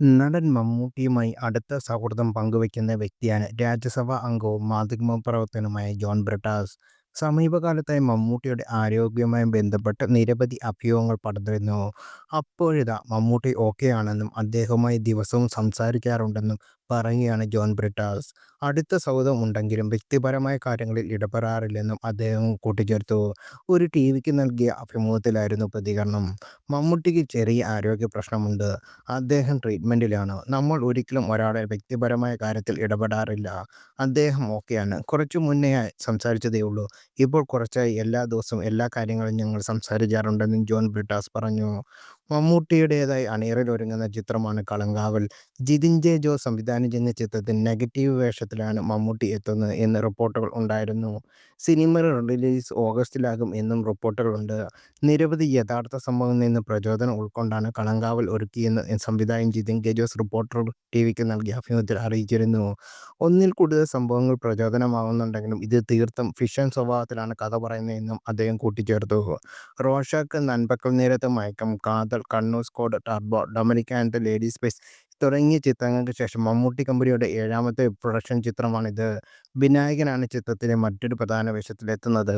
നടൻ മമ്മൂട്ടിയുമായി അടുത്ത സൗഹൃദം പങ്കുവയ്ക്കുന്ന വ്യക്തിയാണ് രാജ്യസഭാ അംഗവും മാധ്യമപ്രവർത്തകനുമായ ജോൺ ബ്രിട്ടാസ്. സമീപകാലത്തായി മമ്മൂട്ടിയുടെ ആരോഗ്യവുമായി ബന്ധപ്പെട്ട് നിരവധി അഭ്യൂഹങ്ങൾ പടർന്നിരുന്നു. അപ്പോഴിതാ മമ്മൂട്ടി ഓക്കെയാണെന്നും അദ്ദേഹവുമായി ദിവസവും സംസാരിക്കാറുണ്ടെന്നും പറയുകയാണ് ജോൺ ബ്രിട്ടാസ്. അടുത്ത സൗഹൃദം ഉണ്ടെങ്കിലും വ്യക്തിപരമായ കാര്യങ്ങളിൽ ഇടപെടാറില്ലെന്നും അദ്ദേഹം കൂട്ടിച്ചേർത്തു. ഒരു ടിവിക്ക് നൽകിയ അഭിമുഖത്തിലായിരുന്നു പ്രതികരണം. മമ്മൂട്ടിക്ക് ചെറിയ ആരോഗ്യ പ്രശ്നമുണ്ട്. അദ്ദേഹം ട്രീറ്റ്മെന്റിലാണ്. നമ്മൾ ഒരിക്കലും ഒരാളുടെ വ്യക്തിപരമായ കാര്യത്തിൽ ഇടപെടാറില്ല. അദ്ദേഹം ഓക്കെയാണ്. കുറച്ചു മുന്നേയായി സംസാരിച്ചതേയുള്ളൂ. ഇപ്പോൾ കുറച്ചായി എല്ലാ ദിവസവും എല്ലാ കാര്യങ്ങളും ഞങ്ങൾ സംസാരിക്കാറുണ്ടെന്നും ജോൺ ബ്രിട്ടാസ് പറഞ്ഞു. മമ്മൂട്ടിയുടേതായി അണിയറയിലൊരുങ്ങുന്ന ചിത്രമാണ് കളങ്കാവൽ. ജിതിൻ ജെ ജോസ് സംവിധാനം ചെയ്യുന്ന ചിത്രത്തിൽ നെഗറ്റീവ് വേഷത്തിലാണ് മമ്മൂട്ടി എത്തുന്നത് എന്ന് റിപ്പോർട്ടുകൾ ഉണ്ടായിരുന്നു. സിനിമ റിലീസ് ഓഗസ്റ്റിലാകും എന്നും റിപ്പോർട്ടുകളുണ്ട്. നിരവധി യഥാർത്ഥ സംഭവങ്ങളിൽ നിന്ന് പ്രചോദനം ഉൾക്കൊണ്ടാണ് കളങ്കാവൽ ഒരുക്കിയെന്ന് സംവിധായകൻ ജിതിൻ കെ ജോസ് റിപ്പോർട്ടർ ടിവിക്ക് നൽകിയ അഭിമുഖത്തിൽ അറിയിച്ചിരുന്നു. ഒന്നിൽ കൂടുതൽ സംഭവങ്ങൾ പ്രചോദനമാകുന്നുണ്ടെങ്കിലും ഇത് തീർത്തും ഫിക്ഷൻ സ്വഭാവത്തിലാണ് കഥ പറയുന്നതെന്നും അദ്ദേഹം കൂട്ടിച്ചേർത്തു. റോഷാക്ക്, നൻപക്കൽ നേരത്ത് മയക്കം, കാതൽ, Kannur squad, turbo, Dominic and the lady spice തുടങ്ങിയ ചിത്രങ്ങൾക്ക് ശേഷം മമ്മൂട്ടി കമ്പനിയുടെ ഏഴാമത്തെ പ്രൊഡക്ഷൻ ചിത്രമാണിത്. വിനായകനാണ് ചിത്രത്തിലെ മറ്റൊരു പ്രധാന വേഷത്തിലെത്തുന്നത്.